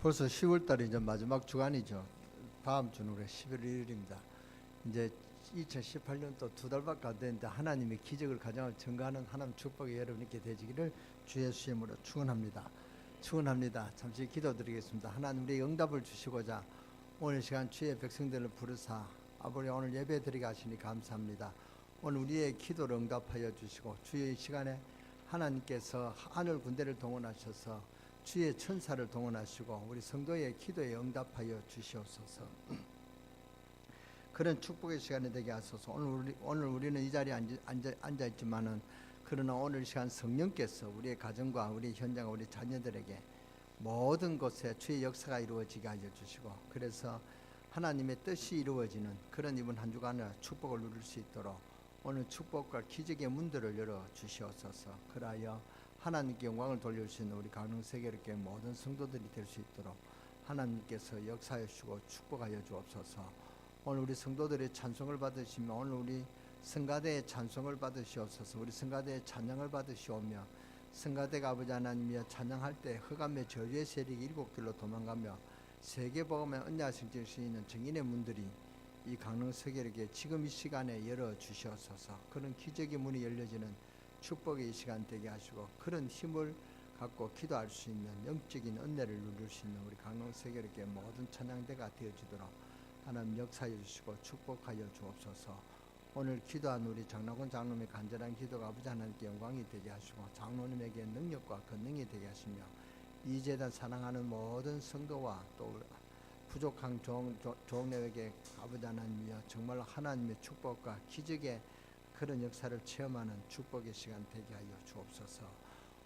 벌써 10월 달이 이제 마지막 주간이죠. 다음 주는 우리 11월 1일입니다. 이제 2018년도 2달밖에 안 됐는데 하나님의 기적을 가정을 증거하는 하나님 축복이 여러분께 되시기를 주 예수의 이름으로 축원합니다. 축원합니다. 잠시 기도드리겠습니다. 하나님 우리 응답을 주시고자 오늘 시간 주의 백성들을 부르사 아버지 오늘 예배 드리게 하시니 감사합니다. 오늘 우리의 기도를 응답하여 주시고 주의 시간에 하나님께서 하늘 군대를 동원하셔서 주의 천사를 동원하시고 우리 성도의 기도에 응답하여 주시옵소서. 그런 축복의 시간이 되게 하소서. 오늘 우리는 이 자리에 앉아 있지만은 그러나 오늘 시간 성령께서 우리의 가정과 우리 현장과 우리 자녀들에게 모든 곳에 주의 역사가 이루어지게 하여 주시고 그래서 하나님의 뜻이 이루어지는 그런 이번 한 주간을 축복을 누릴 수 있도록 오늘 축복과 기적의 문들을 열어 주시옵소서. 그리하여 하나님께 영광을 돌릴 수 있는 우리 강릉세계롭게 모든 성도들이 될 수 있도록 하나님께서 역사해 주시고 축복하여 주옵소서. 오늘 우리 성도들의 찬송을 받으시며 오늘 우리 성가대의 찬송을 받으시옵소서. 우리 성가대의 찬양을 받으시오며 성가대가 아버지 하나님이여 찬양할 때 흑암의 저주의 세력이 7길로 도망가며 세계복음의 언약을 질 수 있는 증인의 문들이 이 강릉세계롭게 지금 이 시간에 열어 주시옵소서. 그런 기적의 문이 열려지는 축복의 이 시간 되게 하시고 그런 힘을 갖고 기도할 수 있는 영적인 은혜를 누릴 수 있는 우리 강릉세계롭게 모든 찬양대가 되어지도록 하나님 역사해 주시고 축복하여 주옵소서. 오늘 기도한 우리 장로군 장로님의 간절한 기도가 아버지 하나님께 영광이 되게 하시고 장로님에게 능력과 권능이 되게 하시며 이 재단 사랑하는 모든 성도와 또 부족한 종료에게 아버지 하나님이여 정말 하나님의 축복과 기적의 그런 역사를 체험하는 축복의 시간 되게 하여 주옵소서.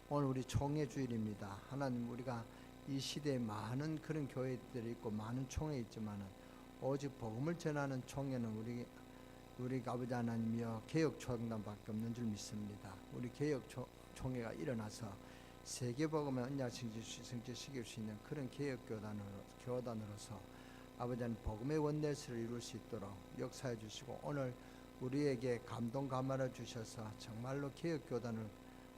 오늘 우리 총회 주일입니다. 하나님 우리가 이 시대에 많은 그런 교회들이 있고 많은 총회 있지만은 오직 복음을 전하는 총회는 우리 아버지 하나님이여 개혁 총단밖에 없는 줄 믿습니다. 우리 개혁 총회가 일어나서 세계 복음의 언약 성취시킬 수 있는 그런 개혁 교단으로서 아버지 하나님 복음의 원내스를 이룰 수 있도록 역사해 주시고 오늘 우리에게 감동 감화를 주셔서 정말로 개혁교단을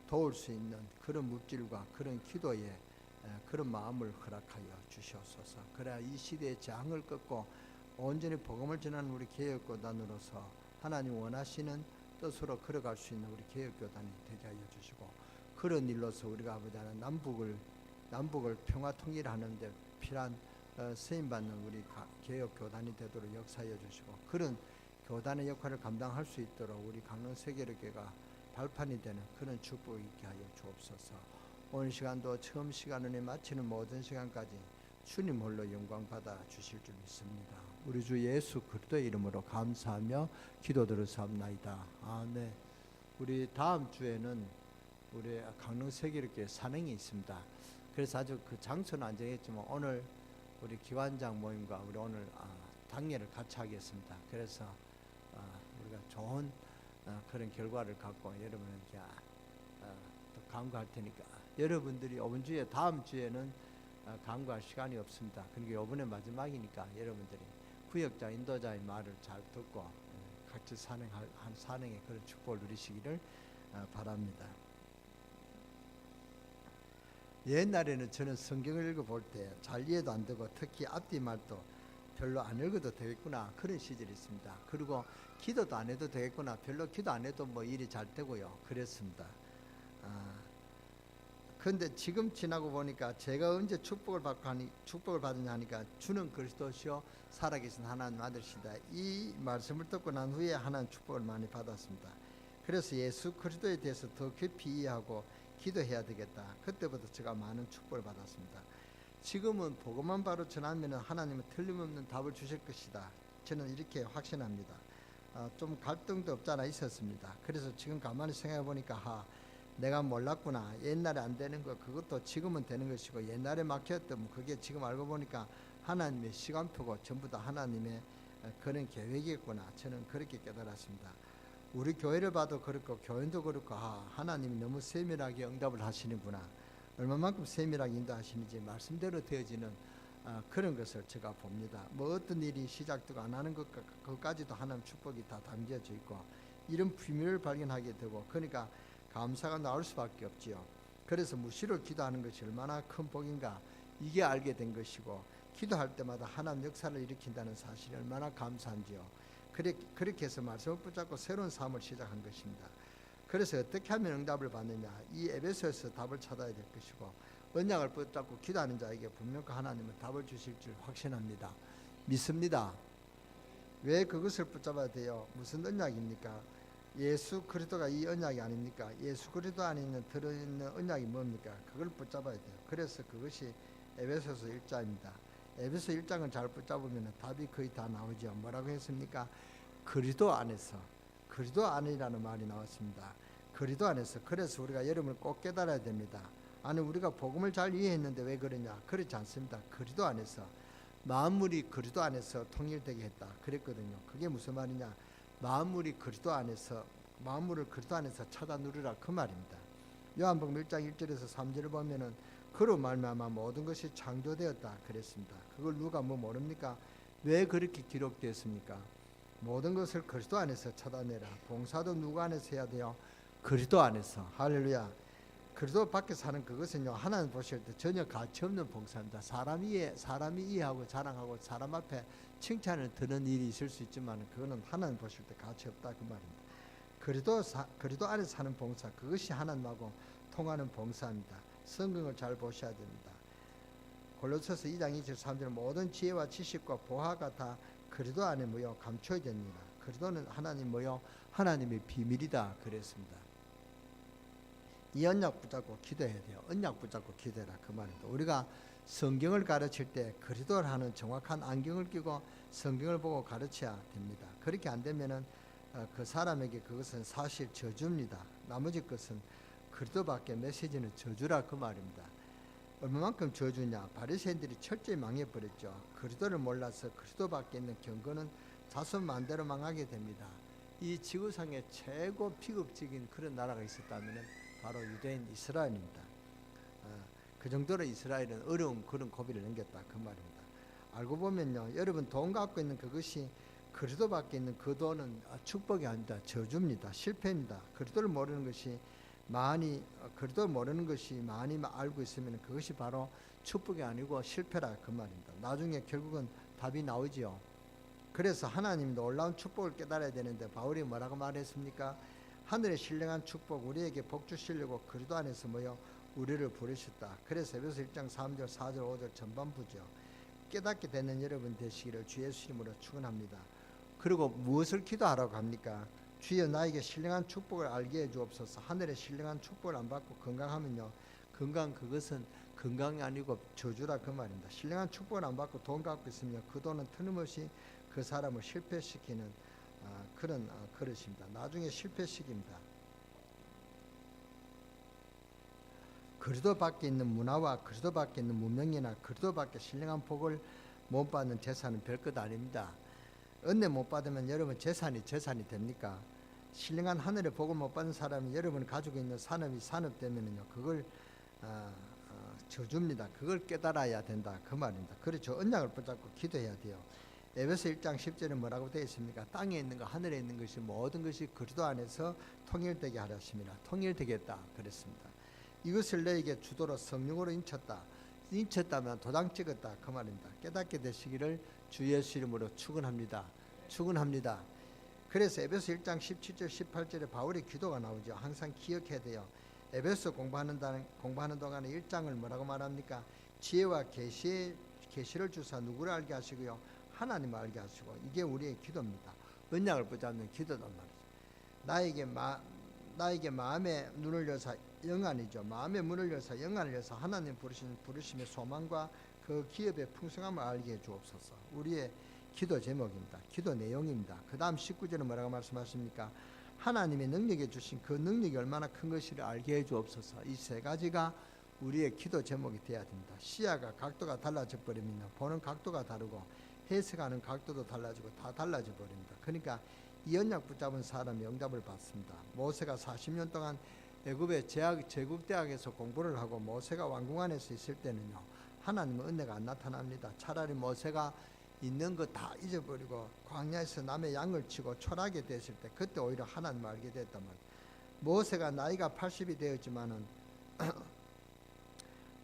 도울 수 있는 그런 묵질과 그런 기도에 그런 마음을 허락하여 주시옵소서. 그래야 이 시대의 재앙을 끊고 온전히 복음을 전하는 우리 개혁교단으로서 하나님 원하시는 뜻으로 걸어갈 수 있는 우리 개혁교단이 되게 하여 주시고 그런 일로서 우리가 아버지 하나님 남북을 평화 통일하는 데 필요한 쓰임받는 우리 개혁교단이 되도록 역사하여 주시고 그런 교단의 역할을 감당할 수 있도록 우리 강릉세계롭게가 발판이 되는 그런 축복이 있게 하여 주옵소서. 오늘 시간도 처음 시간을 마치는 모든 시간까지 주님 홀로 영광 받아 주실 줄 믿습니다. 우리 주 예수 그리스도의 이름으로 감사하며 기도드렸사옵나이다. 아멘. 우리 다음 주에는 우리 강릉세계롭게 산행이 있습니다. 그래서 아주 그 장소는 안 정했지만 오늘 우리 기관장 모임과 우리 오늘 당례를 같이 하겠습니다. 그래서 우리가 좋은 그런 결과를 갖고 여러분에게 또 강구할 테니까 여러분들이 이번 주에 다음 주에는 강구할 시간이 없습니다. 그러니까 이번에 마지막이니까 여러분들이 구역자 인도자의 말을 잘 듣고 같이 산행의 그런 축복을 누리시기를 바랍니다. 옛날에는 저는 성경을 읽어볼 때 잘 이해도 안 되고 특히 앞뒤 말도 별로 안 읽어도 되겠구나 그런 시절이 있습니다. 그리고 기도도 안 해도 되겠구나 별로 기도 안 해도 뭐 일이 잘 되고요 그랬습니다. 그런데 지금 지나고 보니까 제가 언제 축복을 받느냐 하니까 주는 그리스도시요 살아계신 하나님 아들이시다 이 말씀을 듣고 난 후에 하나님 축복을 많이 받았습니다. 그래서 예수 그리스도에 대해서 더 깊이 이해하고 기도해야 되겠다. 그때부터 제가 많은 축복을 받았습니다. 지금은 복음만 바로 전하면 하나님은 틀림없는 답을 주실 것이다. 저는 이렇게 확신합니다. 좀 갈등도 없잖아 있었습니다. 그래서 지금 가만히 생각해 보니까 내가 몰랐구나. 옛날에 안 되는 거 그것도 지금은 되는 것이고 옛날에 막혔던 그게 지금 알고 보니까 하나님의 시간표고 전부 다 하나님의 그런 계획이었구나. 저는 그렇게 깨달았습니다. 우리 교회를 봐도 그렇고 교인도 그렇고 하나님이 너무 세밀하게 응답을 하시는구나. 얼마만큼 세밀하게 인도하시는지 말씀대로 되어지는 그런 것을 제가 봅니다. 뭐 어떤 일이 시작되고 안 하는 것까지도 하나님 축복이 다 담겨져 있고 이런 비밀을 발견하게 되고 그러니까 감사가 나올 수밖에 없지요. 그래서 무시를 기도하는 것이 얼마나 큰 복인가 이게 알게 된 것이고, 기도할 때마다 하나님 역사를 일으킨다는 사실이 얼마나 감사한지요. 그렇게 해서 말씀을 붙잡고 새로운 삶을 시작한 것입니다. 그래서 어떻게 하면 응답을 받느냐, 이 에베소에서 답을 찾아야 될 것이고, 언약을 붙잡고 기도하는 자에게 분명히 하나님은 답을 주실 줄 확신합니다. 믿습니다. 왜 그것을 붙잡아야 돼요? 무슨 언약입니까? 예수 그리스도가 이 언약이 아닙니까? 예수 그리스도 안에 들어있는 언약이 뭡니까? 그걸 붙잡아야 돼요. 그래서 그것이 에베소서 1장입니다. 에베소 1장을 잘 붙잡으면 답이 거의 다 나오죠. 뭐라고 했습니까? 그리스도 안에서, 그리스도 안이라는 말이 나왔습니다. 그리스도 안에서. 그래서 우리가 여러분을 꼭 깨달아야 됩니다. 아니, 우리가 복음을 잘 이해했는데 왜 그러냐? 그렇지 않습니다. 그리스도 안에서, 만물이 그리스도 안에서 통일되게 했다 그랬거든요. 그게 무슨 말이냐? 만물이 그리스도 안에서, 만물을 그리스도 안에서 찾아 누리라, 그 말입니다. 요한복음 1장 1절에서 3절을 보면은 그로 말미암아 모든 것이 창조되었다 그랬습니다. 그걸 누가 뭐 모릅니까? 왜 그렇게 기록되었습니까? 모든 것을 그리스도 안에서 찾아내라. 봉사도 누구 안에서 해야 돼요? 그리스도 안에서. 할렐루야. 그리스도 밖에 사는 그것은요, 하나님 보실 때 전혀 가치 없는 봉사입니다. 사람이 이해하고 자랑하고 사람 앞에 칭찬을 듣는 일이 있을 수 있지만 그거는 하나님 보실 때 가치 없다, 그 말입니다. 그리스도 안에서 사는 봉사, 그것이 하나님하고 통하는 봉사입니다. 성경을 잘 보셔야 됩니다. 골로새서 2장 23절 모든 지혜와 지식과 보화가 다 그리스도 안에 모여 감춰졌느니라. 그리스도는 하나님 모여 하나님의 비밀이다 그랬습니다. 이 언약 붙잡고 기도해야 돼요. 언약 붙잡고 기도해라, 그 말입니다. 우리가 성경을 가르칠 때 그리스도를 하는 정확한 안경을 끼고 성경을 보고 가르쳐야 됩니다. 그렇게 안 되면은 그 사람에게 그것은 사실 저주입니다. 나머지 것은 그리스도밖에 메시지는 저주라, 그 말입니다. 얼마만큼 저주냐? 바리새인들이 철저히 망해버렸죠. 그리스도를 몰라서 그리스도밖에 있는 경건은 자손 만대로 망하게 됩니다. 이 지구상에 최고 비극적인 그런 나라가 있었다면 바로 유대인 이스라엘입니다. 그 정도로 이스라엘은 어려운 그런 고비를 넘겼다, 그 말입니다. 알고 보면요, 여러분 돈 갖고 있는 그것이 그리스도밖에 있는 그 돈은 축복이 아닙니다. 저주입니다. 실패입니다. 그리스도를 모르는 것이 많이 알고 있으면 그것이 바로 축복이 아니고 실패라, 그 말입니다. 나중에 결국은 답이 나오지요. 그래서 하나님 놀라운 축복을 깨달아야 되는데 바울이 뭐라고 말했습니까? 하늘의 신령한 축복 우리에게 복 주시려고 그리스도 안에서 모여 우리를 부르셨다. 그래서 에베소 1장 3절 4절 5절 전반부죠. 깨닫게 되는 여러분 되시기를 주 예수 이름으로 축원합니다. 그리고 무엇을 기도하라고 합니까? 주여 나에게 신령한 축복을 알게 해 주옵소서. 하늘의 신령한 축복을 안 받고 건강하면요, 그것은 건강이 아니고 저주라, 그 말입니다. 신령한 축복을 안 받고 돈 갖고 있으면 그 돈은 틀림없이 그 사람을 실패시키는 그런 그릇입니다. 나중에 실패시킵니다. 그리스도 밖에 있는 문화와 그리스도 밖에 있는 문명이나 그리스도 밖에 신령한 복을 못 받는 재산은 별것 아닙니다. 은혜 못 받으면 여러분 재산이 됩니까? 신령한 하늘의 복을 못 받는 사람이 여러분이 가지고 있는 산업되면요, 그걸 저주입니다. 그걸 깨달아야 된다, 그 말입니다. 그렇죠. 언약을 붙잡고 기도해야 돼요. 에베소 1장 10절에 뭐라고 되어 있습니까? 땅에 있는 것, 하늘에 있는 것이 모든 것이 그리스도 안에서 통일되게 하셨습니다. 통일되겠다 그랬습니다. 이것을 너에게 주도로 성령으로 인쳤다면 도장 찍었다, 그 말입니다. 깨닫게 되시기를 주 예수 이름으로 축원합니다. 그래서 에베소 1장 17절 18절에 바울의 기도가 나오죠. 항상 기억해야 돼요. 에베소 공부하는 동안에 1장을 뭐라고 말합니까? 지혜와 계시를 주사 누구를 알게 하시고요, 하나님을 알게 하시고. 이게 우리의 기도입니다. 언약을 붙잡는 기도단 말이죠. 나에게 마음의 눈을 여사, 영안이죠. 마음의 문을 여사 영안을 여사 하나님 부르심의 소망과 그 기업의 풍성함을 알게 해 주옵소서. 우리의 기도 제목입니다. 기도 내용입니다. 그 다음 19절은 뭐라고 말씀하십니까? 하나님의 능력에 주신 그 능력이 얼마나 큰 것을 알게 해 주옵소서. 이 세 가지가 우리의 기도 제목이 되어야 됩니다. 시야가 각도가 달라져 버리면 보는 각도가 다르고 해석하는 각도도 달라지고 다 달라져 버립니다. 그러니까 이 언약 붙잡은 사람이 응답을 받습니다. 모세가 40년 동안 애굽의 제국대학에서 공부를 하고 모세가 왕궁 안에서 있을 때는요, 하나님의 은혜가 안 나타납니다. 차라리 모세가 있는 거 다 잊어버리고 광야에서 남의 양을 치고 초라하게 됐을 때 그때 오히려 하나님을 알게 됐단 말이에요. 모세가 나이가 80이 되었지만은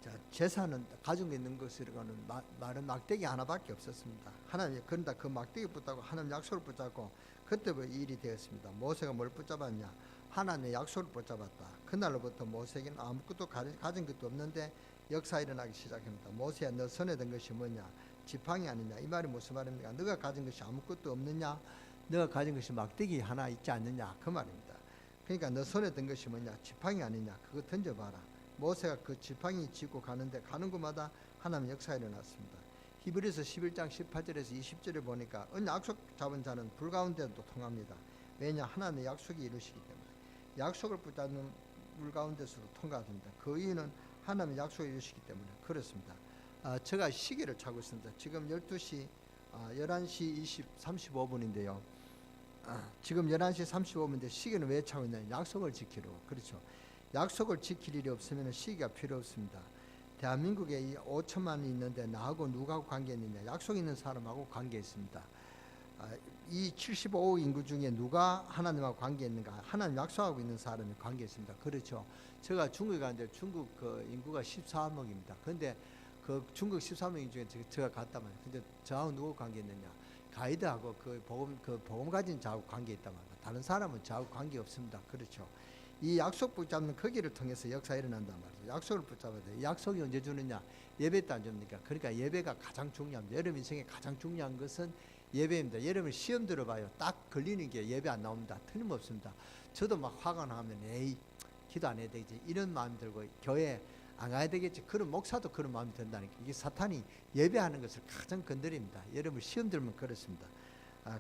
자, 제사는 가지고 있는 것이라고는 말은 막대기 하나밖에 없었습니다. 하나님 그런다 그 막대기 붙잡고 하나님 약속을 붙잡고 그때부터 일이 되었습니다. 모세가 뭘 붙잡았냐? 하나님의 약속을 붙잡았다. 그날로부터 모세에게는 아무것도 가진 것도 없는데 역사 일어나기 시작합니다. 모세야 너 손에 든 것이 뭐냐? 지팡이 아니냐? 이 말이 무슨 말입니까? 너가 가진 것이 아무것도 없느냐? 너가 가진 것이 막대기 하나 있지 않느냐? 그 말입니다. 그러니까 너 손에 든 것이 뭐냐? 지팡이 아니냐? 그거 던져봐라. 모세가 그 지팡이 짚고 가는데 가는 곳마다 하나님 역사가 일어났습니다. 히브리서 11장 18절에서 20절에 보니까 약속 잡은 자는 불 가운데도 통합니다. 왜냐? 하나님의 약속이 이루시기 때문에. 약속을 붙잡는 물 가운데서도 통과됩니다. 그 이유는 하나님의 약속을 이루시기 때문에 그렇습니다. 제가 시계를 차고 있습니다. 지금 11시 35분인데요. 지금 11시 35분인데 시계는 왜 차고 있냐? 약속을 지키려. 그렇죠. 약속을 지킬 일이 없으면 시기가 필요 없습니다. 대한민국에 5천만이 있는데 나하고 누가 관계 있느냐? 약속 있는 사람하고 관계 있습니다. 이 75억 인구 중에 누가 하나님하고 관계 있는가? 하나님 약속하고 있는 사람이 관계 있습니다. 그렇죠. 제가 중국에 갔는데 중국 그 인구가 13억입니다. 그런데 그 중국 13억 중에 제가 갔단 말이에요. 근데 저하고 누구 관계 있느냐? 가이드하고 그 복음 가진 자하고 관계 있단 말이에요. 다른 사람은 저하고 관계 없습니다. 그렇죠. 이 약속 붙잡는 거기를 통해서 역사가 일어난단 말이죠. 약속을 붙잡아야 돼요. 약속이 언제 주느냐? 예배 때 안 줍니까? 그러니까 예배가 가장 중요합니다. 여러분 인생에 가장 중요한 것은 예배입니다. 여러분 시험 들어봐요. 딱 걸리는 게 예배 안 나옵니다. 틀림없습니다. 저도 막 화가 나면 에이 기도 안 해야 되겠지 이런 마음이 들고 교회 안 가야 되겠지 그런 목사도 그런 마음이 든다니까. 이게 사탄이 예배하는 것을 가장 건드립니다. 여러분 시험 들면 그렇습니다.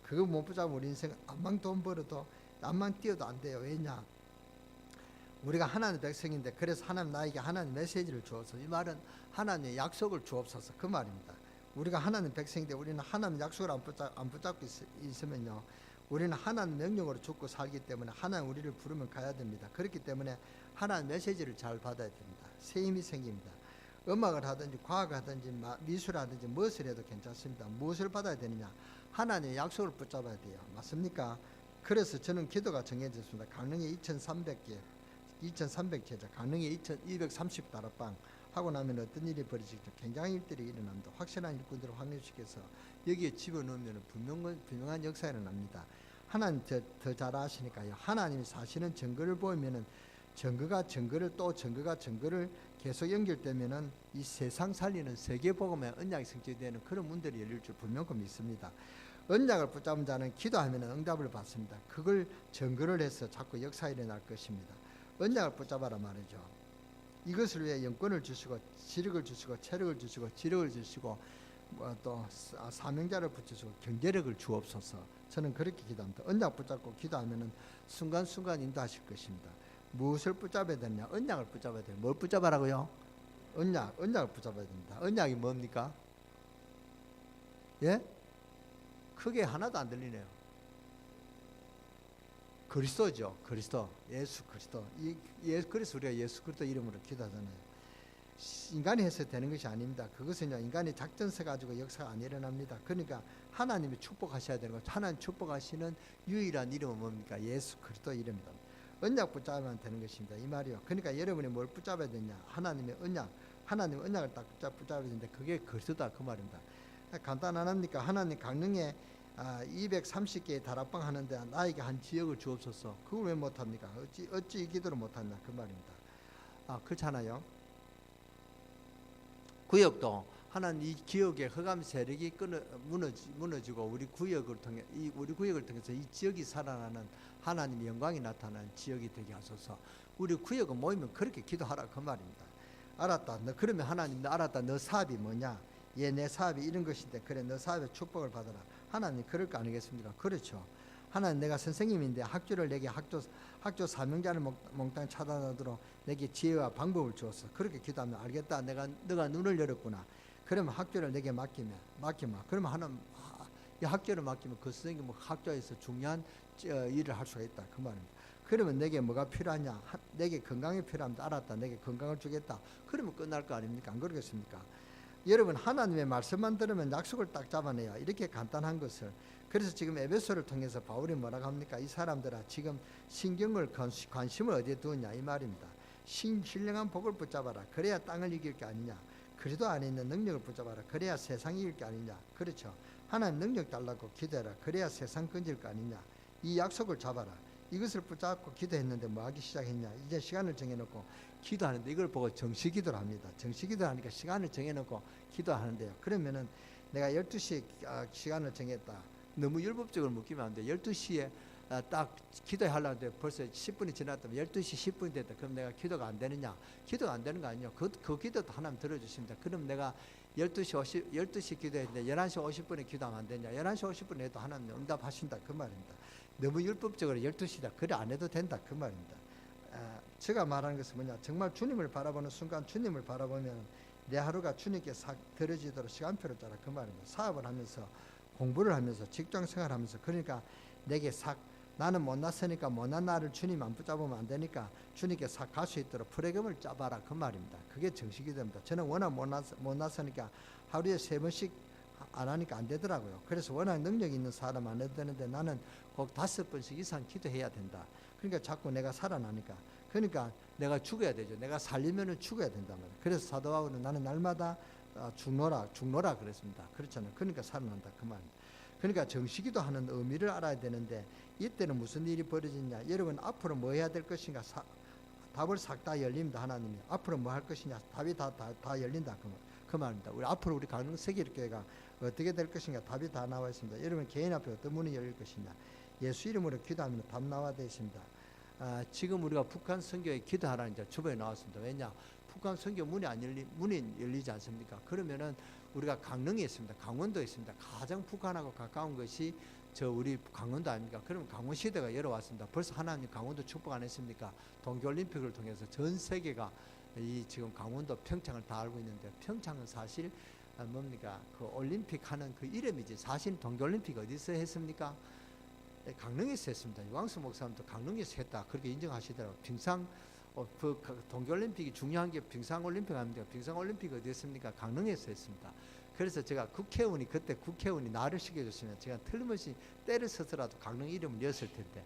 그거 못 붙잡으면 우리 인생 암만 돈 벌어도 암만 뛰어도 안 돼요. 왜냐? 우리가 하나님의 백성인데 그래서 하나님 나에게 하나님 메시지를 주어서 이 말은 하나님의 약속을 주옵소서 그 말입니다. 우리가 하나님 백성인데 우리는 하나님 약속을 안 붙잡고 있으면요 우리는 하나님 명령으로 죽고 살기 때문에 하나님 우리를 부르면 가야 됩니다. 그렇기 때문에 하나님 메시지를 잘 받아야 됩니다. 새 힘이 생깁니다. 음악을 하든지 과학을 하든지 미술을 하든지 무엇을 해도 괜찮습니다. 무엇을 받아야 되느냐? 하나님의 약속을 붙잡아야 돼요. 맞습니까? 그래서 저는 기도가 정해졌습니다. 강릉에 2300제자, 강릉에 2230 다락방 하고 나면 어떤 일이 벌어지죠? 굉장히 일들이 일어납니다. 확실한 일꾼들을 확립시켜서 여기에 집어넣으면 분명한 역사가 일어납니다. 하나님 더 잘 아시니까요. 하나님이 사실은 증거를 보이면은 증거가 증거를 계속 연결되면은 이 세상 살리는 세계복음의 언약이 성취되는 그런 문들이 열릴 줄 분명히 믿습니다. 언약을 붙잡은 자는 기도하면 응답을 받습니다. 그걸 증거를 해서 자꾸 역사가 일어날 것입니다. 언약을 붙잡아라 말이죠. 이것을 위해 영권을 주시고 지력을 주시고 체력을 주시고 지력을 주시고 또 사명자를 붙이시고 경제력을 주옵소서. 저는 그렇게 기도합니다. 언약 붙잡고 기도하면은 순간순간 인도하실 것입니다. 무엇을 붙잡아야 되냐? 언약을 붙잡아야 돼요. 뭘 붙잡아라고요? 언약을 붙잡아야 됩니다. 언약이 뭡니까? 예? 크게 하나도 안 들리네요. 그리스도죠. 그리스도. 예수 그리스도. 그래서 우리가 예수 그리스도 이름으로 기도하잖아요. 인간이 해서 되는 것이 아닙니다. 그것은요 인간이 작전 서 가지고 역사가 안 일어납니다. 그러니까 하나님이 축복하셔야 되는 거죠. 하나님 축복하시는 유일한 이름은 뭡니까? 예수 그리스도 이름입니다. 언약 붙잡으면 되는 것입니다. 이 말이요. 그러니까 여러분이 뭘 붙잡아야 되냐? 하나님의 언약. 하나님의 언약을 딱 붙잡아야 되는데 그게 그리스도다 그 말입니다. 간단하니까 하나님 강릉에 230개의 다락방 하는데 나에게 한 지역을 주옵소서. 그걸 왜 못합니까? 어찌 이 기도를 못하냐 그 말입니다. 그렇잖아요. 구역도 하나님 이 지역의 흑암 세력이 무너지고 우리 구역을 통해서 이 지역이 살아나는 하나님의 영광이 나타나는 지역이 되게 하소서. 우리 구역은 모이면 그렇게 기도하라 그 말입니다. 알았다. 너 그러면 하나님 너 알았다. 너 사업이 뭐냐? 내 사업이 이런 것인데 그래 너 사업의 축복을 받아라. 하나님 그럴 거 아니겠습니까? 그렇죠. 하나님 내가 선생님인데 학교를 내게 학교 사명자를 몽땅 차단하도록 내게 지혜와 방법을 주었어. 그렇게 기도하면 알겠다. 너가 눈을 열었구나. 그러면 학교를 내게 맡기마. 그러면 하나님 이 학교를 맡기면 그 선생님 학교에서 중요한 일을 할 수가 있다. 그 말입니다. 그러면 내게 뭐가 필요하냐? 내게 건강이 필요합니다. 알았다. 내게 건강을 주겠다. 그러면 끝날 거 아닙니까? 안 그러겠습니까? 여러분 하나님의 말씀만 들으면 약속을 딱 잡아내요. 이렇게 간단한 것을. 그래서 지금 에베소를 통해서 바울이 뭐라고 합니까? 이 사람들아 지금 신경을 관심을 어디에 두었냐 이 말입니다. 신령한 복을 붙잡아라. 그래야 땅을 이길 게 아니냐. 그리스도 안에 있는 능력을 붙잡아라. 그래야 세상이 이길 게 아니냐. 그렇죠. 하나님 능력 달라고 기도해라. 그래야 세상 건질 거 아니냐. 이 약속을 잡아라. 이것을 붙잡고 기도했는데 뭐 하기 시작했냐. 이제 시간을 정해놓고 기도하는데 이걸 보고 정시기도를 합니다. 정시기도를 하니까 시간을 정해놓고 기도하는데요. 그러면은 내가 12시에 시간을 정했다. 너무 율법적으로 묶이면 안 돼. 12시에 딱 기도하려는데 벌써 10분이 지났다면 12시 10분이 됐다. 그럼 내가 기도가 안 되느냐? 기도가 안 되는 거 아니에요. 그 기도도 하나님 들어주십니다. 그럼 내가 12시 기도했는데 11시 50분에 기도하면 안 되냐? 11시 50분에 해도 하나님 응답하신다. 그 말입니다. 너무 율법적으로 12시다. 그래 안 해도 된다. 그 말입니다. 제가 말하는 것은 뭐냐? 정말 주님을 바라보는 순간 주님을 바라보면 내 하루가 주님께 싹 들어지도록 시간표를 짜라. 그 말입니다. 사업을 하면서 공부를 하면서 직장 생활하면서 그러니까 내게 싹 나는 못났으니까 못난 나를 주님 안 붙잡으면 안 되니까 주님께 싹 갈 수 있도록 프로그램을 짜봐라. 그 말입니다. 그게 정식이 됩니다. 저는 워낙 못났으니까 하루에 3번씩 안 하니까 안 되더라고요. 그래서 워낙 능력 있는 사람 안 해도 되는데 나는 꼭 5번씩 이상 기도해야 된다. 그러니까 자꾸 내가 살아나니까. 그러니까 내가 죽어야 되죠. 내가 살리면은 죽어야 된단 말이에요. 그래서 사도 바울은 나는 날마다 죽노라 그랬습니다. 그렇잖아요. 그러니까 살아난다. 그 말입니다. 그러니까 정시기도 하는 의미를 알아야 되는데 이때는 무슨 일이 벌어지냐. 여러분 앞으로 뭐 해야 될 것인가. 답을 싹 다 열립니다. 하나님이 앞으로 뭐 할 것이냐. 답이 다 열린다. 그 말입니다. 우리 앞으로 우리 강릉 세계교회가 어떻게 될 것인가. 답이 다 나와 있습니다. 여러분 개인 앞에 어떤 문이 열릴 것이냐. 예수 이름으로 기도하면 답 나와 되어 있습니다. 지금 우리가 북한 선교에 기도하라는 이제 주보에 나왔습니다. 왜냐? 북한 선교 문이 열리지 않습니까? 그러면은 우리가 강릉에 있습니다. 강원도에 있습니다. 가장 북한하고 가까운 것이 우리 강원도 아닙니까? 그러면 강원 시대가 열어왔습니다. 벌써 하나님 강원도 축복 안 했습니까? 동계올림픽을 통해서 전 세계가 이 지금 강원도 평창을 다 알고 있는데 평창은 사실 뭡니까? 그 올림픽 하는 그 이름이지. 사실 동계올림픽 어디서 했습니까? 강릉에서 했습니다. 유광수 목사님도 강릉에서 했다. 그렇게 인정하시더라고요. 그 동계올림픽이 중요한 게 빙상올림픽 아닙니까? 빙상올림픽 어디 했습니까? 강릉에서 했습니다. 그래서 제가 그때 국회의원이 나를 시켜줬으면 제가 틀림없이 때를 써서라도 강릉 이름을 였을 텐데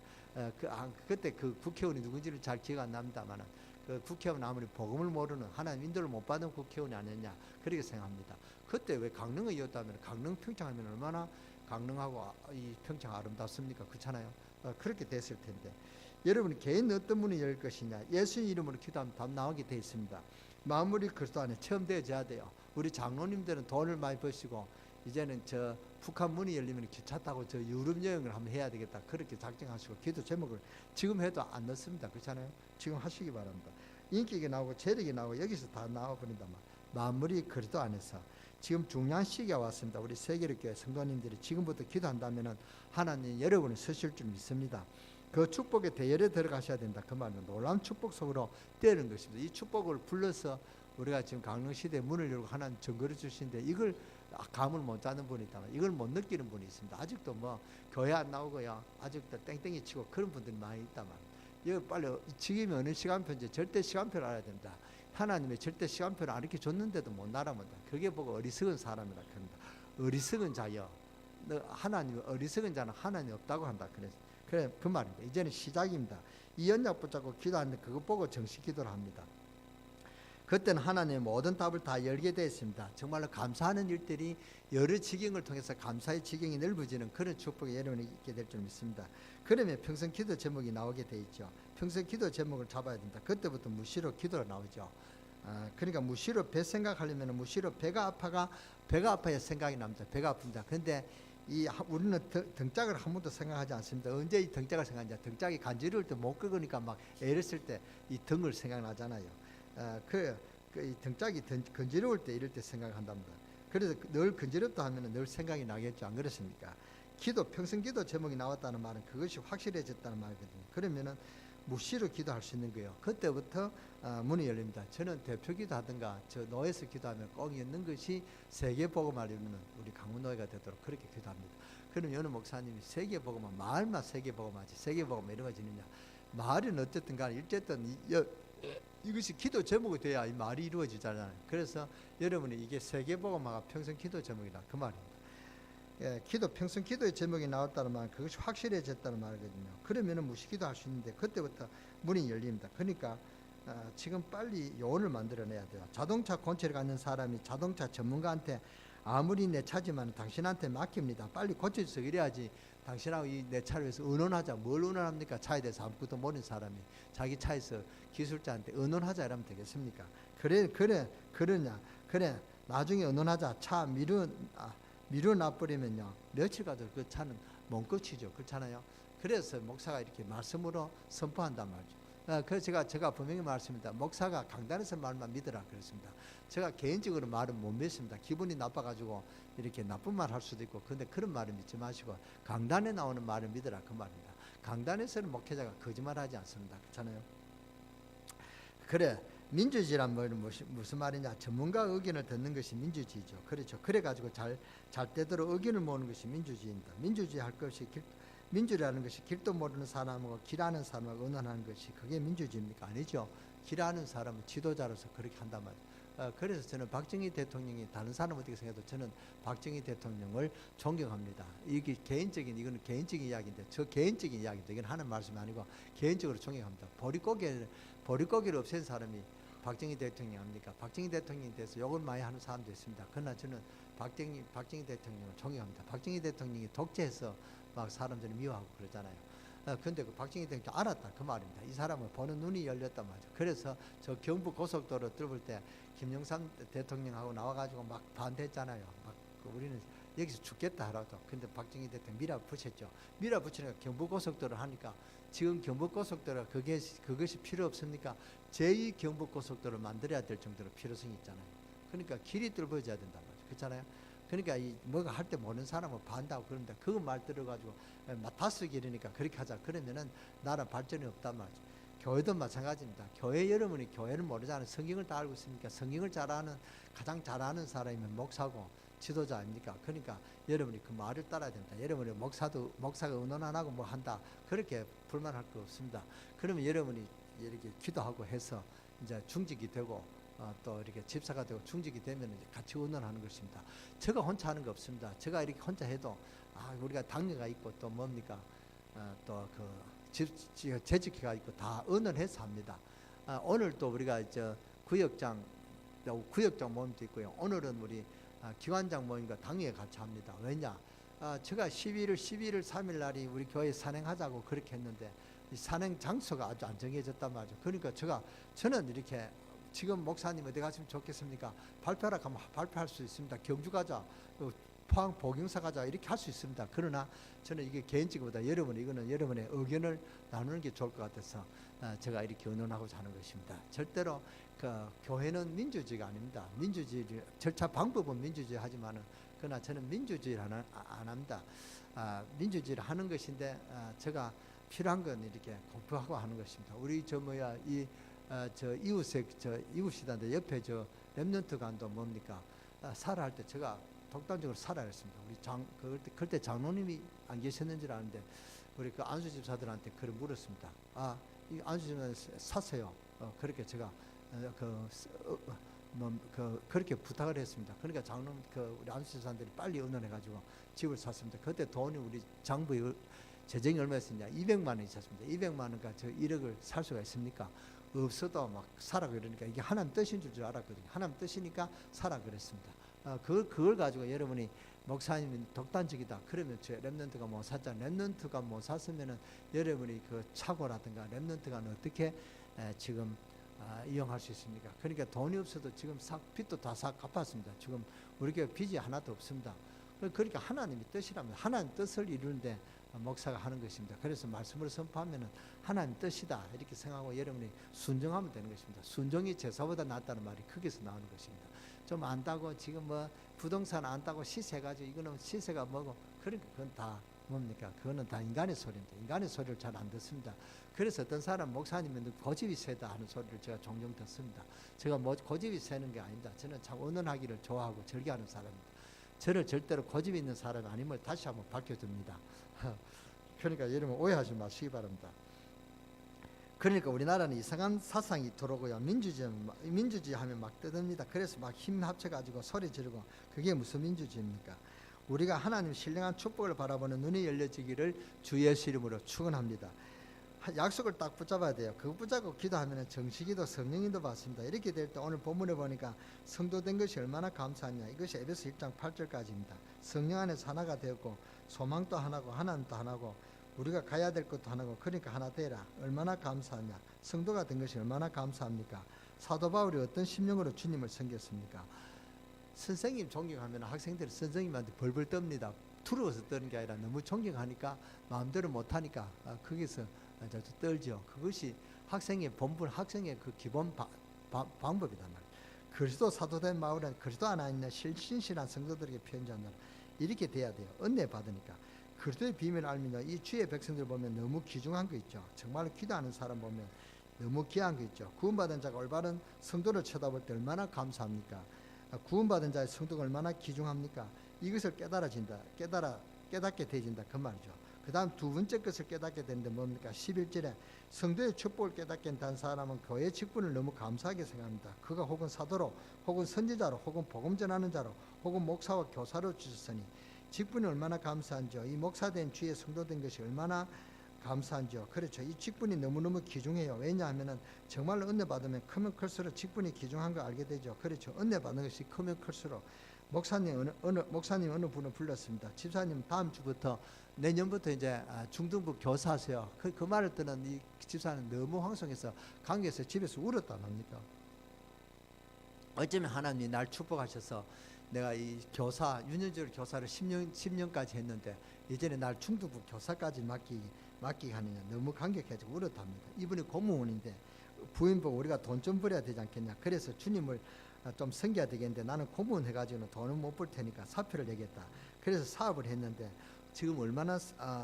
그때 그 국회의원이 누군지를 잘 기억 안 납니다만 그 국회의원 아무리 복음을 모르는 하나님 인도를 못 받은 국회의원이 아니었냐 그렇게 생각합니다. 그때 왜 강릉을 이었다면 강릉 평창하면 얼마나 강릉하고 이 평창 아름답습니까? 그렇잖아요. 그렇게 됐을 텐데 여러분 개인 어떤 문이 열릴 것이냐. 예수 이름으로 기도하면 답 나오게 되어 있습니다. 마무리 그리스도 안에 체험되어져야 돼요. 우리 장로님들은 돈을 많이 버시고 이제는 북한 문이 열리면 기차 타고 유럽 여행을 한번 해야 되겠다. 그렇게 작정하시고 기도 제목을 지금 해도 안 넣습니다. 그렇잖아요. 지금 하시기 바랍니다. 인격이 나오고 재력이 나오고 여기서 다 나와버린단 말이에요. 마무리 그리스도 안에서 지금 중요한 시기가 왔습니다. 우리 세계교회 성도님들이 지금부터 기도한다면 하나님 여러분을 쓰실 줄 믿습니다. 그 축복의 대열에 들어가셔야 된다. 그 말은 놀라운 축복 속으로 때리는 것입니다. 이 축복을 불러서 우리가 지금 강릉시대에 문을 열고 하나님 증거를 주시는데 이걸 감을 못 잡는 분이 있다면 이걸 못 느끼는 분이 있습니다. 아직도 뭐 교회 안 나오고요. 아직도 땡땡이 치고 그런 분들이 많이 있다만 이거 빨리 지금이 어느 시간표인지 절대 시간표를 알아야 된다. 하나님의 절대 시간표를 안 이렇게 줬는데도 못 알아본다. 그게 보고 어리석은 사람이라 합니다. 어리석은 자여. 하나님 어리석은 자는 하나님 없다고 한다. 그래 그 말입니다. 이제는 시작입니다. 이 언약 붙잡고 기도하는데 그거 보고 정식 기도를 합니다. 그때는 하나님의 모든 답을 다 열게 되어 있습니다. 정말로 감사하는 일들이 여러 지경을 통해서 감사의 지경이 넓어지는 그런 축복이 여러분이 있게 될 줄 믿습니다. 그러면 평생 기도 제목이 나오게 되어 있죠. 평생 기도 제목을 잡아야 된다. 그때부터 무시로 기도가 나오죠. 그러니까 무시로 배 생각하려면 무시로 배가 아파야 생각이 납니다. 배가 아픕니다. 그런데 우리는 등짝을 한 번도 생각하지 않습니다. 언제 이 등짝을 생각하냐? 등짝이 간지러울 때 못 끄니까 막 애를 쓸 때 이 등을 생각나잖아요. 이 등짝이 건지러울 때 이럴 때 생각한답니다. 그래서 늘 건지럽다 하면 늘 생각이 나겠죠. 안 그렇습니까? 평생 기도 제목이 나왔다는 말은 그것이 확실해졌다는 말이거든요. 그러면은 무시로 기도할 수 있는 거예요. 그때부터 문이 열립니다. 저는 대표 기도하든가 노예에서 기도하면 꼭 있는 것이 세계복음을 이루는 우리 강원노예가 되도록 그렇게 기도합니다. 그럼 여느 목사님이 세계복음은 마을만 세계복음하지 세계복음 이런 거 지느냐. 마을은 어쨌든 간에 어쨌든 이것이 기도 제목이 돼야 이 말이 이루어지잖아요. 그래서 여러분이 이게 세계복음화가 평생 기도 제목이다. 그 말입니다. 평생 기도의 제목이 나왔다는 말은 그것이 확실해졌다는 말이거든요. 그러면은 무시기도 할 수 있는데 그때부터 문이 열립니다. 그러니까 지금 빨리 요원을 만들어내야 돼요. 자동차 고치를 갖는 사람이 자동차 전문가한테 아무리 내 차지만 당신한테 맡깁니다. 빨리 고쳐주세요. 이래야지 당신하고 내 차를 위해서 의논하자. 뭘 의논합니까? 차에 대해서 아무것도 모르는 사람이 자기 차에서 기술자한테 의논하자 이러면 되겠습니까? 그러냐? 그래 나중에 의논하자. 차 미루놔버리면요 며칠 가도 그 차는 멈칫이죠. 그렇잖아요. 그래서 목사가 이렇게 말씀으로 선포한단 말이죠. 그래서 제가 분명히 말씀입니다. 목사가 강단에서 말만 믿으라 그랬습니다. 제가 개인적으로 말은 못 믿습니다. 기분이 나빠가지고 이렇게 나쁜 말 할 수도 있고, 근데 그런 말은 믿지 마시고 강단에 나오는 말을 믿으라 그 말입니다. 강단에서는 목회자가 거짓말하지 않습니다. 그렇잖아요. 그래 민주주의란 말은 무슨 말이냐? 전문가 의견을 듣는 것이 민주주의죠. 그렇죠. 그래가지고 잘 때대로 의견을 모으는 것이 민주주의입니다. 민주주의 할 것이 민주라는 것이 길도 모르는 사람하고 길아는 사람하고 의논하는 것이 그게 민주주의입니까? 아니죠. 길아는 사람은 지도자로서 그렇게 한단 말이에요. 그래서 저는 박정희 대통령이 다른 사람 어떻게 생각해도 저는 박정희 대통령을 존경합니다. 이게 이거는 개인적인 이야기인데 저 개인적인 이야기인데 이건 하는 말씀이 아니고 개인적으로 존경합니다. 보릿고개를 없앤 사람이 박정희 대통령 아닙니까? 박정희 대통령에 대해서 욕을 많이 하는 사람도 있습니다. 그러나 저는 박정희 대통령을 존경합니다. 박정희 대통령이 독재해서 막 사람들이 미워하고 그러잖아요. 근데 그 박정희 대통령이 알았다 그 말입니다. 이 사람을 보는 눈이 열렸단 말이죠. 그래서 저 경부 고속도로 뚫을 때 김영삼 대통령하고 나와가지고 막 반대했잖아요. 막 우리는 여기서 죽겠다 하라고. 근데 박정희 대통령 밀어붙였죠. 밀어붙이니까 경부 고속도로 하니까 지금 경부 고속도로가 그것이 필요 없습니까? 제2 경부 고속도로를 만들어야 될 정도로 필요성이 있잖아요. 그러니까 길이 뚫어져야 된단 말이죠. 그렇잖아요. 그러니까 뭐가 할 때 모르는 사람은 반다고 그럽니다. 그거 말 들어가지고 다스기려니까 그렇게 하자. 그러면은 나라 발전이 없단 말이죠. 교회도 마찬가지입니다. 교회 여러분이 교회를 모르잖아요. 성경을 다 알고 있으니까 성경을 가장 잘 아는 사람이 목사고 지도자 아닙니까? 그러니까 여러분이 그 말을 따라야 됩니다. 여러분이 목사가 의논 안 하고 뭐 한다. 그렇게 불만할 거 없습니다. 그러면 여러분이 이렇게 기도하고 해서 이제 중직이 되고 또 이렇게 집사가 되고 중직이 되면 이제 같이 의논하는 것입니다. 제가 혼자 하는 거 없습니다. 제가 이렇게 혼자 해도 우리가 당례가 있고 또 뭡니까? 또 그 재직회가 있고 다 의논해서 합니다. 오늘 또 우리가 구역장 모임도 있고요. 오늘은 우리 기관장 모임과 당회에 같이 합니다. 왜냐? 제가 11월 3일 날이 우리 교회 산행하자고 그렇게 했는데 이 산행 장소가 아주 안 정해졌단 말이죠. 그러니까 저는 이렇게 지금 목사님 어디 가시면 좋겠습니까? 발표하라 하면 발표할 수 있습니다. 경주 가자, 포항 복용사 가자 이렇게 할 수 있습니다. 그러나 저는 이게 개인적보다 이거는 여러분의 의견을 나누는 게 좋을 것 같아서 제가 이렇게 의논하고자 하는 것입니다. 절대로 교회는 민주주의가 아닙니다. 민주주의 절차 방법은 민주주의 하지만은 그러나 저는 민주주의를 안 합니다. 민주주의를 하는 것인데 제가 필요한 건 이렇게 공표하고 하는 것입니다. 우리 이웃이다는데 옆에 랩런트 관도 뭡니까? 살아 할 때 제가 독단적으로 살아 했습니다. 그때 장로님이 안 계셨는지 아는데 우리 그 안수 집사들한테 그걸 물었습니다. 이 안수 집사들 사세요. 그렇게 제가 그렇게 부탁을 했습니다. 그러니까 장로님 우리 안수 집사들이 빨리 의논해가지고 집을 샀습니다. 그때 돈이 우리 장부의 재정이 얼마였었냐? 200만 원 있었습니다. 200만 원과 저 1억을 살 수가 있습니까? 없어도 막 사라 그러니까 이게 하나님 뜻인 줄 알았거든요. 하나님 뜻이니까 사라 그랬습니다. 그걸 가지고 여러분이 목사님이 독단적이다. 그러면 저 랩런트가 뭐 샀잖아요. 랩런트가 뭐 샀으면은 여러분이 그 차고라든가 랩런트가 어떻게 지금 이용할 수 있습니까? 그러니까 돈이 없어도 지금 빚도 다 갚았습니다. 지금 우리 교회 빚이 하나도 없습니다. 그러니까 하나님의 뜻이라면 하나님 뜻을 이루는데 목사가 하는 것입니다. 그래서 말씀을 선포하면은 하나님 뜻이다 이렇게 생각하고 여러분이 순종하면 되는 것입니다. 순종이 제사보다 낫다는 말이 거기서 나오는 것입니다. 좀 안다고 지금 뭐 부동산 안다고 시세가지고 이거는 시세가 뭐고 그러니까 그건 다 뭡니까? 그거는 다 인간의 소리입니다. 인간의 소리를 잘 안 듣습니다. 그래서 어떤 사람 목사님은 고집이 세다 하는 소리를 제가 종종 듣습니다. 제가 뭐 고집이 세는 게 아닙니다. 저는 참 의논하기를 좋아하고 즐겨하는 사람입니다. 저를 절대로 고집 있는 사람이 아님을 다시 한번 밝혀줍니다. 그러니까 여러분 오해하지 마시기 바랍니다. 그러니까 우리나라는 이상한 사상이 들어오고요. 민주주의 하면 막 떠듭니다. 그래서 막 힘 합쳐가지고 소리 지르고 그게 무슨 민주주의입니까? 우리가 하나님 신령한 축복을 바라보는 눈이 열려지기를 주 예수 이름으로 축원합니다. 약속을 딱 붙잡아야 돼요. 그거 붙잡고 기도하면 정식기도 성령인도 받습니다. 이렇게 될 때 오늘 본문에 보니까 성도된 것이 얼마나 감사하냐. 이것이 에베소 1장 8절까지입니다. 성령 안에서 하나가 되었고 소망도 하나고 하나님도 하나고 우리가 가야 될 것도 하나고 그러니까 하나 되라. 얼마나 감사하냐. 성도가 된 것이 얼마나 감사합니까. 사도 바울이 어떤 심령으로 주님을 섬겼습니까. 선생님 존경하면 학생들이 선생님한테 벌벌 떱니다. 두려워서 떠는 게 아니라 너무 존경하니까 마음대로 못하니까 거기서 아주 떨죠. 그것이 학생의 본분, 학생의 그 기본 방법이단 말이에요. 그리스도 사도된 바울은 그리스도 안에 있는 신실한 성도들에게 편지한다. 이렇게 돼야 돼요. 은혜 받으니까. 그리스도의 비밀을 알면 이 주의 백성들 보면 너무 귀중한 거 있죠. 정말로 기도하는 사람 보면 너무 귀한 거 있죠. 구원받은 자가 올바른 성도를 쳐다볼 때 얼마나 감사합니까. 구원받은 자의 성도가 얼마나 귀중합니까. 이것을 깨닫게 되진다 그 말이죠. 그 다음 두 번째 것을 깨닫게 되는데 뭡니까. 11절에 성도의 축복을 깨닫게 된 사람은 교회 직분을 너무 감사하게 생각합니다. 그가 혹은 사도로 혹은 선지자로 혹은 복음 전하는 자로 혹은 목사와 교사로 주셨으니 직분이 얼마나 감사한지요. 이 목사된 주의 성도된 것이 얼마나 감사한지요. 그렇죠. 이 직분이 너무너무 귀중해요. 왜냐하면 정말로 은혜 받으면 크면 클수록 직분이 귀중한 걸 알게 되죠. 그렇죠. 은혜 받는 것이 크면 클수록 목사님 어느 분을 불렀습니다. 집사님 다음 주부터 내년부터 이제 중등부 교사하세요. 그 말을 듣는 이 집사는 너무 황송해서 강교에서 집에서 울었단 말입니까. 어쩌면 하나님이 날 축복하셔서 내가 이 교사 윤현철 교사를 10년까지 했는데 이제는 날 중등부 교사까지 맡기게 하느냐 너무 감격해서 울었답니다. 이분이 공무원인데 부인 보고 우리가 돈 좀 벌어야 되지 않겠냐. 그래서 주님을 좀 섬겨야 되겠는데 나는 공무원 해가지고는 돈을 못 벌 테니까 사표를 내겠다. 그래서 사업을 했는데 지금 얼마나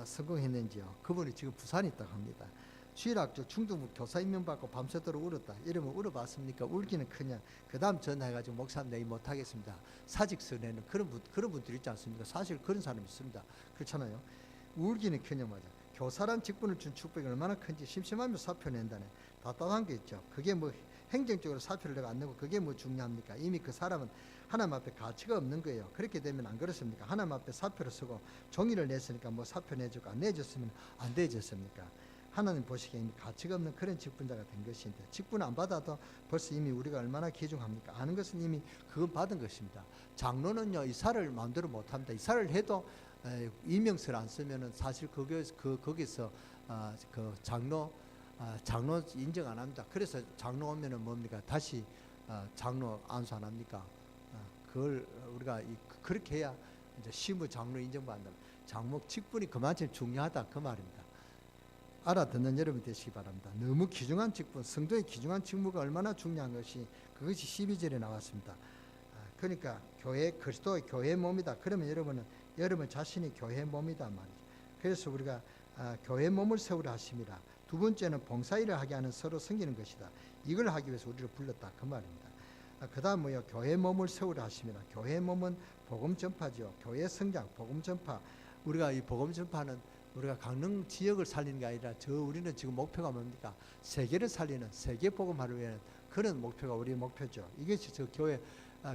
성공했는지요. 그분이 지금 부산에 있다고 합니다. 주일학교 중등부 교사 임명받고 밤새도록 울었다. 이러면 울어봤습니까? 울기는 그냥 그 다음 전화해가지고 목사님 내일 못하겠습니다. 사직서 내는 그런 분들 있지 않습니까? 사실 그런 사람이 있습니다. 그렇잖아요. 울기는 그냥 맞아. 교사란 직분을 준 축복이 얼마나 큰지 심심하면 사표 낸다네. 답답한 게 있죠. 그게 뭐 행정적으로 사표를 내가 안 내고 그게 뭐 중요합니까? 이미 그 사람은 하나님 앞에 가치가 없는 거예요. 그렇게 되면 안 그렇습니까? 하나님 앞에 사표를 쓰고 종이를 냈으니까 뭐 사표 내주고 안 내줬으면 안 되졌습니까? 하나님 보시기에 이미 가치가 없는 그런 직분자가 된 것인데 직분 안 받아도 벌써 이미 우리가 얼마나 귀중합니까? 아는 것은 이미 그건 받은 것입니다. 장로는요 이사를 마음대로 못합니다. 이사를 해도 이명서를 안 쓰면은 사실 거기서 그 장로 인정 안 합니다. 그래서 장로 오면은 뭡니까? 다시 장로 안수 안 합니까? 그걸 우리가 그렇게 해야 이제 시무 장로 인정받는다. 장목 직분이 그만큼 중요하다 그 말입니다. 알아듣는 여러분 되시기 바랍니다. 너무 귀중한 직분, 성도의 귀중한 직무가 얼마나 중요한 것이 그것이 12절에 나왔습니다. 그러니까 그리스도의 교회의 몸이다. 그러면 여러분 자신이 교회의 몸이다 말이죠. 그래서 우리가 교회의 몸을 세우라 하심이라. 두 번째는 봉사일을 하게 하는 서로 섬기는 것이다. 이걸 하기 위해서 우리를 불렀다 그 말입니다. 그 다음 뭐요? 교회의 몸을 세우라 하심이라. 교회의 몸은 복음 전파죠. 교회 성장, 복음 전파. 우리가 이 복음 전파는 우리가 강릉 지역을 살리는 게 아니라 우리는 지금 목표가 뭡니까? 세계를 살리는 세계 복음화를 위한 그런 목표가 우리의 목표죠. 이것이 저 교회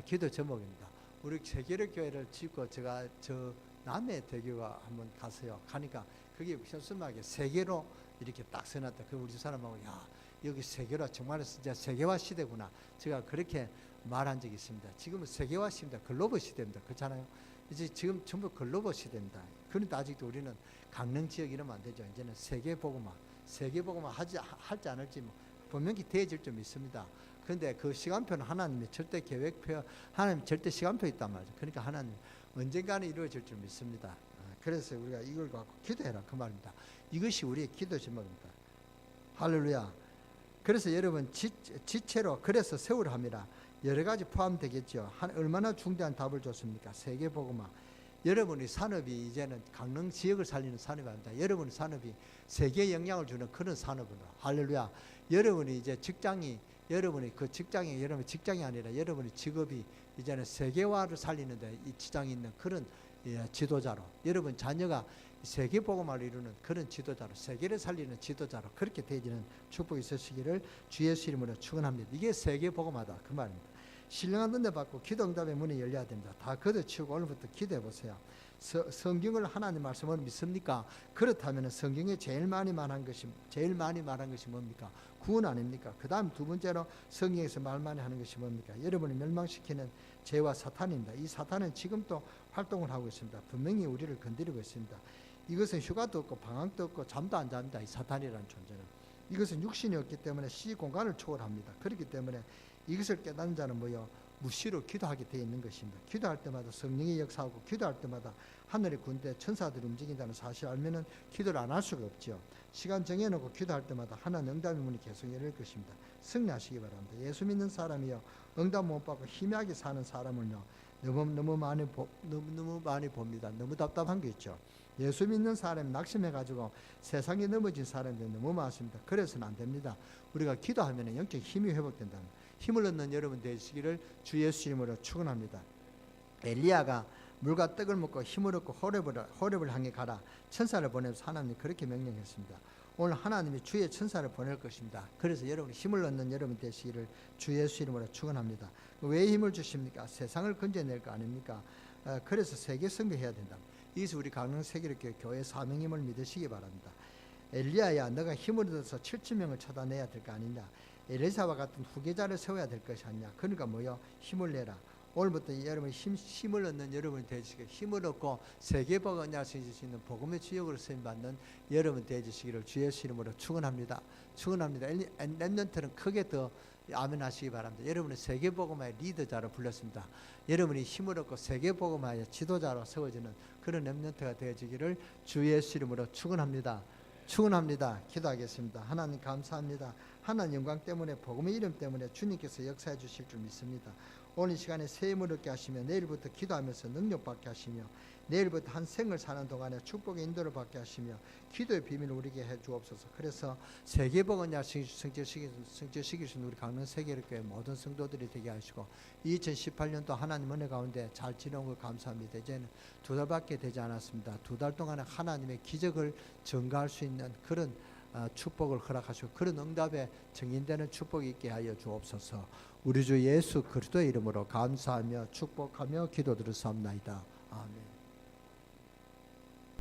기도 제목입니다. 우리 세계를 교회를 짓고 제가 저 남해 대교가 한번 갔어요. 가니까 그게 현수막에 세계로 이렇게 딱 써놨다. 그 우리 사람하고 야 여기 세계로 정말 진짜 세계화 시대구나. 제가 그렇게 말한 적이 있습니다. 지금은 세계화 시대입니다. 글로벌 시대입니다. 그렇잖아요. 이제 지금 전부 글로벌 시대입니다. 그런데 아직도 우리는 강릉 지역 이러면 안 되죠. 이제는 세계 복음화 할지 안 할지 뭐 분명히 되어질 좀 있습니다. 그런데 그 시간표는 하나님의 절대 계획표, 하나님 절대 시간표 있단 말이죠. 그러니까 하나님 언젠가는 이루어질 줄 믿습니다. 그래서 우리가 이걸 갖고 기도해라 그 말입니다. 이것이 우리의 기도 제목입니다. 할렐루야. 그래서 여러분 지체로 그래서 세우라 함이라. 여러 가지 포함되겠죠. 얼마나 중대한 답을 줬습니까? 세계 복음화. 여러분의 산업이 이제는 강릉 지역을 살리는 산업이 아닙니다. 여러분의 산업이 세계에 영향을 주는 그런 산업으로. 할렐루야. 여러분이 이제 여러분의 직장이 아니라 여러분의 직업이 이제는 세계화를 살리는데 이 지장이 있는 그런 지도자로, 여러분 자녀가 세계 복음화를 이루는 그런 지도자로, 세계를 살리는 지도자로 그렇게 되어지는 축복이 있으시기를 주 예수 이름으로 축원합니다. 이게 세계 복음화다 그 말입니다. 신령한 은혜 받고 기도 응답의 문이 열려야 됩니다. 다 걷어치우고 오늘부터 기도해 보세요. 성경을 하나님 말씀을 믿습니까? 그렇다면 성경에 제일 많이 말한 것이 뭡니까? 구원 아닙니까? 그 다음 두 번째로 성경에서 말 많이 하는 것이 뭡니까? 여러분을 멸망시키는 죄와 사탄입니다. 이 사탄은 지금도 활동을 하고 있습니다. 분명히 우리를 건드리고 있습니다. 이것은 휴가도 없고 방학도 없고 잠도 안 잡니다. 이 사탄이라는 존재는. 이것은 육신이 없기 때문에 시 공간을 초월합니다. 그렇기 때문에 이것을 깨닫는 자는 뭐요? 무시로 기도하게 되어 있는 것입니다. 기도할 때마다 성령이 역사하고 기도할 때마다 하늘의 군대 천사들이 움직인다는 사실을 알면은 기도를 안 할 수가 없죠. 시간 정해놓고 기도할 때마다 하나님 응답의 문이 계속 열릴 것입니다. 승리하시기 바랍니다. 예수 믿는 사람이요 응답 못 받고 희미하게 사는 사람을요 너무 많이 봅니다. 너무 답답한 게 있죠. 예수 믿는 사람이 낙심해가지고 세상에 넘어진 사람들이 너무 많습니다. 그래서는 안 됩니다. 우리가 기도하면 영적 힘이 회복된다. 힘을 얻는 여러분 되시기를 주 예수 이름으로 축원합니다. 엘리야가 물과 떡을 먹고 힘을 얻고 호렙을 향해 가라. 천사를 보내서 하나님이 그렇게 명령했습니다. 오늘 하나님이 주의 천사를 보낼 것입니다. 그래서 여러분 힘을 얻는 여러분 되시기를 주 예수 이름으로 축원합니다. 왜 힘을 주십니까? 세상을 건져낼 거 아닙니까? 그래서 세계 선교해야 된다. 이것이 우리 강릉 세계교회 교회 사명임을 믿으시기 바랍니다. 엘리야야 너가 힘을 얻어서 7,000명을 찾아내야 될 거 아니냐. 엘리사와 같은 후계자를 세워야 될 것이 아니냐. 그러니까 뭐요? 힘을 내라. 오늘부터 여러분 힘을 얻는 여러분이 되시기를 힘을 얻고 세계복음 언약을 수 있는 복음의 주역으로 쓰임받는 여러분 되시기를 주 예수 이름으로 축원합니다. 축원합니다. 렘넌트는 크게 더 아멘 하시기 바랍니다. 여러분은 세계복음의 리더자로 불렀습니다. 여러분이 힘을 얻고 세계복음의 지도자로 세워지는 그런 렘넌트가 되어지기를 주 예수 이름으로 축원합니다. 축원합니다. 기도하겠습니다. 하나님 감사합니다. 하나님 영광 때문에 복음의 이름 때문에 주님께서 역사해 주실 줄 믿습니다. 오늘 시간에 새 힘을 얻게 하시며 내일부터 기도하면서 능력 받게 하시며 내일부터 한 생을 사는 동안에 축복의 인도를 받게 하시며 기도의 비밀을 우리에게 해 주옵소서. 그래서 세계복음 성취시키신 우리 강릉 세계교회 모든 성도들이 되게 하시고 2018년도 하나님 은혜 가운데 잘 지내온 걸 감사합니다. 이제는 2달밖에 되지 않았습니다. 2달 동안에 하나님의 기적을 증가할 수 있는 그런 축복을 허락하시고 그런 응답에 증인되는 축복이 있게 하여 주옵소서. 우리 주 예수 그리스도의 이름으로 감사하며 축복하며 기도드렸사옵나이다. 아멘.